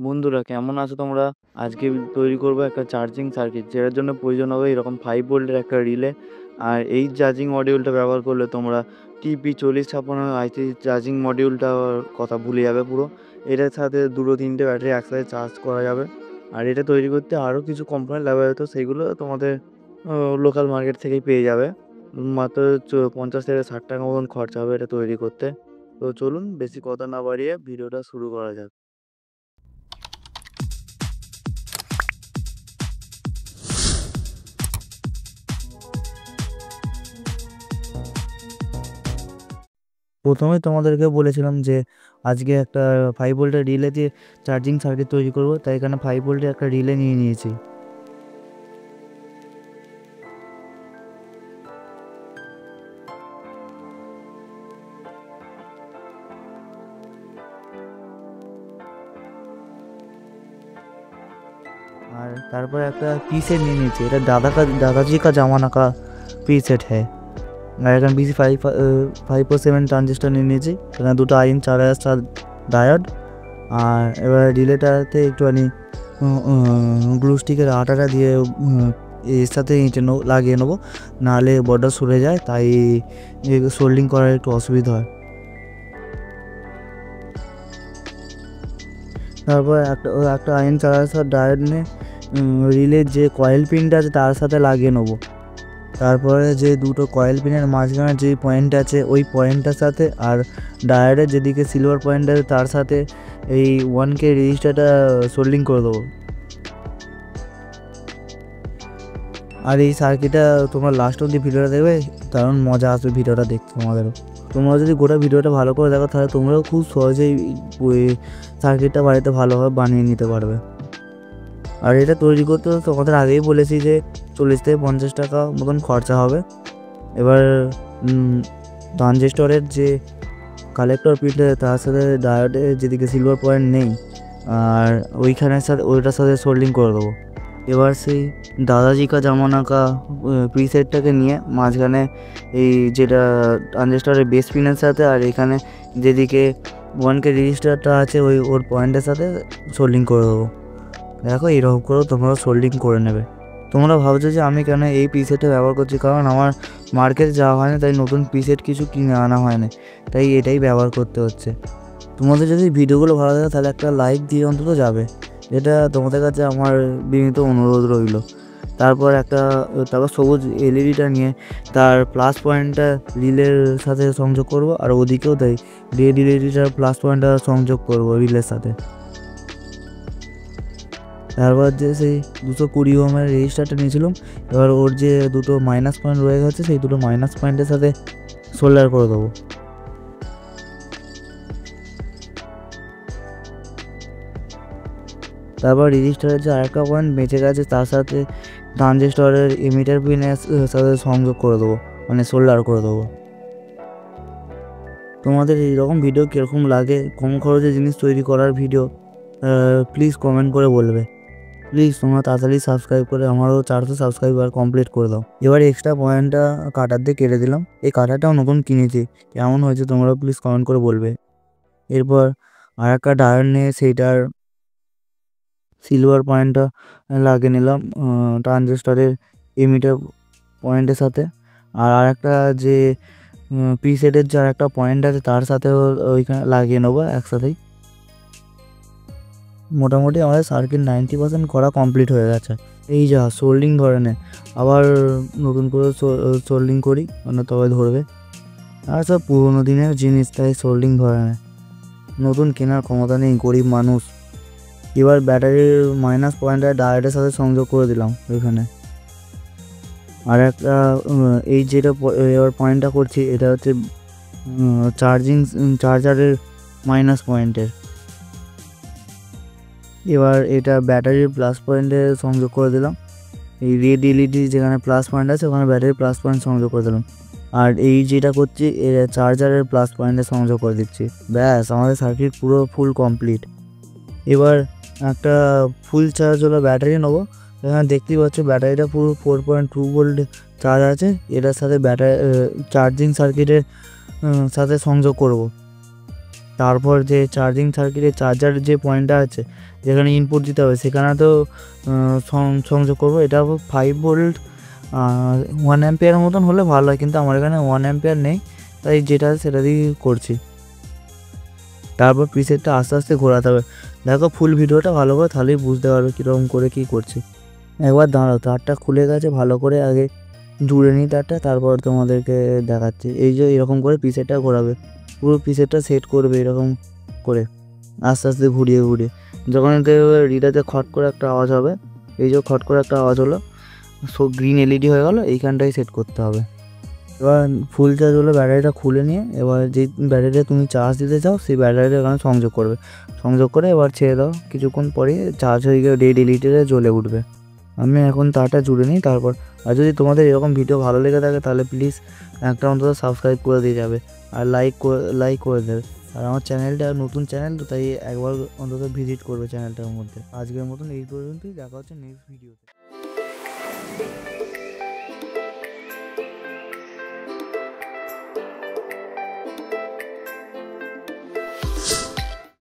বন্ধুরা কেমন আছো তোমরা? আজকে তৈরি করব একটা চার্জিং সার্কিট, যেটার জন্য প্রয়োজন হবে এরকম 5 ভোল্টের একটা রিলে। আর এই চার্জিং মডিউলটা ব্যবহার করলে তোমরা TP4056 আইসি চার্জিং মডিউলটার কথা ভুলে যাবে পুরো। এটার সাথে দুটো তিনটে ব্যাটারি একসাথে চার্জ করা যাবে। আর এটা তৈরি করতে আরও কিছু কম্পোনেন্ট লাগবে, হয়তো সেইগুলো তোমাদের লোকাল মার্কেট থেকেই পেয়ে যাবে। মাত্র 50 থেকে 60 টাকা মতন খরচা হবে এটা তৈরি করতে। তো চলুন বেশি কথা না বাড়িয়ে ভিডিওটা শুরু করা যাক। প্রথমে তোমাদেরকে বলেছিলাম যে আজকে একটা 5 ভোল্টের রিলে দিয়ে চার্জিং সার্কিট তৈরি করব, তাই এখানে 5 ভোল্টের একটা রিলে নিয়ে নিয়েছি। আর তারপরে একটা পি সেট নিয়ে নিয়েছি, এটা দাদাজি কা জামানা কা পি সেট হ্যাঁ। আর এখানে BC 547 ট্রানজিস্টার নিয়ে নিয়েছি, এখানে দুটো আইন 4000 ডায়োড। আর এবার রিলেটাতে একটুখানি গ্লু স্টিকের আটাটা দিয়ে এর সাথে লাগিয়ে নেবো, নাহলে বর্ডার সরে যায়, তাই সোল্ডিং করার একটু অসুবিধা হয়। তারপর একটা আইন 4000 ডায়োড নিয়ে রিলের যে কয়েল পিনটা আছে তার সাথে লাগিয়ে নেবো। তারপরে যে দুটো কয়েল পিনের মাঝখানে যে পয়েন্ট আছে ওই পয়েন্টটার সাথে, আর ডায়োডের যেদিকে সিলভার পয়েন্ট আছে তার সাথে এই 1K রেজিস্টারটা সোল্ডিং করে দেবো। আর এই সার্কিটটা তোমরা লাস্ট অবধি ভিডিওটা দেখবে, কারণ মজা আসবে ভিডিওটা দেখতে তোমাদেরও। তোমরা যদি গোটা ভিডিওটা ভালো করে দেখো তাহলে তোমরাও খুব সহজেই ওই সার্কিটটা বাড়িতে ভালোভাবে বানিয়ে নিতে পারবে। আর এটা তৈরি করতে তোমাদের আগেই বলেছি যে 40 থেকে 50 টাকা মতন খরচা হবে। এবার ট্রানজিস্টরের যে কালেক্টর পিনটা তার সাথে ডায়োডের যেদিকে সিলভার পয়েন্ট নেই, আর ওইখানের সাথে ওইটার সাথে সোল্ডিং করে দেবো। এবার সেই দাদাজি কা জামানা কা প্রিসেটটাকে নিয়ে মাঝখানে এই যেটা ট্রানজিস্টরের বেস পিনের সাথে আর এখানে যেদিকে 1K রেজিস্টারটা আছে ওর পয়েন্টের সাথে সোল্ডিং করে দেবো। দেখো এইরকম করেও তোমরা সোল্ডিং করে নেবে। তোমরা ভাবছো যে আমি কেন এই পিসেটটা ব্যবহার করছি, কারণ আমার মার্কেটে যাওয়া হয় না, তাই নতুন পিসেট কিছু কিনে আনা হয় না, তাই এটাই ব্যবহার করতে হচ্ছে। তোমাদের যদি ভিডিওগুলো ভালো লাগে তাহলে একটা লাইক দিয়ে অন্তত যাবে, এটা তোমাদের কাছে আমার বিনীত অনুরোধ রইল। তারপর সবুজ এলইডিটা নিয়ে তার প্লাস পয়েন্টটা রিলের সাথে সংযোগ করব, আর ওদিকেও তাই রেড এলইডিটার প্লাস পয়েন্টটা সংযোগ করব রিলের সাথে। তারপর যে সেই 220 ওহমের রেজিস্টারটা নিয়েছিলাম, এবার ওর যে দুটো মাইনাস পয়েন্ট রয়ে গেছে সেই দুটো মাইনাস পয়েন্টের সাথে সোল্ডার করে দেবো। তারপর রেজিস্টারের যে আরেকটা পয়েন্ট বেঁচে গেছে তার সাথে ট্রানজিস্টরের এমিটার পিনের সাথে সংযোগ করে দেবো, মানে সোল্ডার করে দেবো। তোমাদের এইরকম ভিডিও কীরকম লাগে, কম খরচে জিনিস তৈরি করার ভিডিও, প্লিজ কমেন্ট করে বলবে। প্লিজ তোমরা তাড়াতাড়ি সাবস্ক্রাইব করে আমারও 400 সাবস্ক্রাইবার কমপ্লিট করে দাও। এবার এক্সট্রা পয়েন্টটা কাটার দিয়ে কেটে দিলাম, এই কাটারটাও নতুন কিনেছি, কেমন হয়েছে তোমরা প্লিজ কমেন্ট করে বলবে। এরপর আর একটা ডায়োড নিয়ে সেইটার সিলভার পয়েন্টটা লাগিয়ে নিলাম ট্রানজিস্টরের এমিটার পয়েন্টের সাথে। আর একটা যে প্রিসেটের যে আরেকটা পয়েন্ট আছে তার সাথেও ওইখানে লাগিয়ে নেবো একসাথেই। মোটামুটি আমাদের সার্কিট 90% করা কমপ্লিট হয়ে গেছে। এই যা সোল্ডিং ধরে নে, আবার নতুন করে সোল্ডিং করি, মানে তবে ধরবে। আর সব পুরোনো দিনের জিনিস, তাই সোল্ডিং ধরে নেয়, নতুন কেনার ক্ষমতা নেই, গরিব মানুষ। এবার ব্যাটারির মাইনাস পয়েন্টটা ডায়োডের সাথে সংযোগ করে দিলাম ওইখানে। আর একটা এই যেটা এবার পয়েন্টটা করছি এটা হচ্ছে চার্জারের মাইনাস পয়েন্টের। এবার এটা ব্যাটারির প্লাস পয়েন্টে সংযোগ করে দিলাম, এই রেড এলইডি যেখানে প্লাস পয়েন্ট আছে ওখানে ব্যাটারির প্লাস পয়েন্ট সংযোগ করে দিলাম। আর এই যেটা করছি চার্জারের প্লাস পয়েন্টে সংযোগ করে দিচ্ছি, ব্যাস আমাদের সার্কিট পুরো ফুল কমপ্লিট। এবার একটা ফুল চার্জ হলো ব্যাটারি নেবো, এখানে দেখতেই পাচ্ছ ব্যাটারিটা পুরো 4.2 ভোল্ট চার্জ আছে, এটার সাথে চার্জিং সার্কিটের সাথে সংযোগ করব। তারপর যে চার্জিং সার্কিটের চার্জার যে পয়েন্টটা আছে যেখানে ইনপুট দিতে হবে সেখানে তো সংযোগ করবো। এটা 5 ভোল্ট 1 অ্যাম্পিয়ার মতন হলে ভালো হয়, কিন্তু আমার এখানে 1 অ্যাম্পিয়ার নেই, তাই যেটা সেটা দিয়ে করছি। তারপর প্রিসেটটা আস্তে আস্তে ঘোরাতে হবে। দেখো ফুল ভিডিওটা ভালো করে, তাহলেই বুঝতে পারবে কীরকম করে কী করছি। একবার দাঁড়াও, তারটা খুলে গেছে, ভালো করে আগে জুড়ে নিই তারটা, তারপর তোমাদেরকে দেখাচ্ছি। এই যে এরকম করে প্রিসেটটা ঘোরাবে, পুরো প্রিসেটটা সেট করবে এরকম করে আস্তে আস্তে ঘুরিয়ে ঘুরিয়ে। যখন রিডাতে খট করে একটা আওয়াজ হবে, এই যে খট করে একটা আওয়াজ হলো, গ্রিন এলইডি হয়ে গেলো, এইখানটাই সেট করতে হবে। এবার ফুল চার্জ হলে ব্যাটারিটা খুলে নিয়ে এবার যেই ব্যাটারিটা তুমি চার্জ দিতে চাও সেই ব্যাটারিটা এখানে সংযোগ করবে। সংযোগ করে এবার ছেড়ে দাও, কিছুক্ষণ পরে চার্জ হয়ে গিয়ে রেড এলইডিতে জ্বলে উঠবে। আমি এখন তারটা জুড়ে নিই তারপর। আর যদি তোমাদের এরকম ভিডিও ভালো লেগে থাকে তাহলে প্লিজ একটা অন্তত সাবস্ক্রাইব করে দিয়ে যাবে, আর লাইক করে দেবে। আর আমার চ্যানেলটা নতুন চ্যানেল তো, তাই একবার অন্তত ভিজিট করবে চ্যানেলটার মধ্যে। আজকের মতন এই পর্যন্তই, দেখা হচ্ছে নেক্সট ভিডিওতে।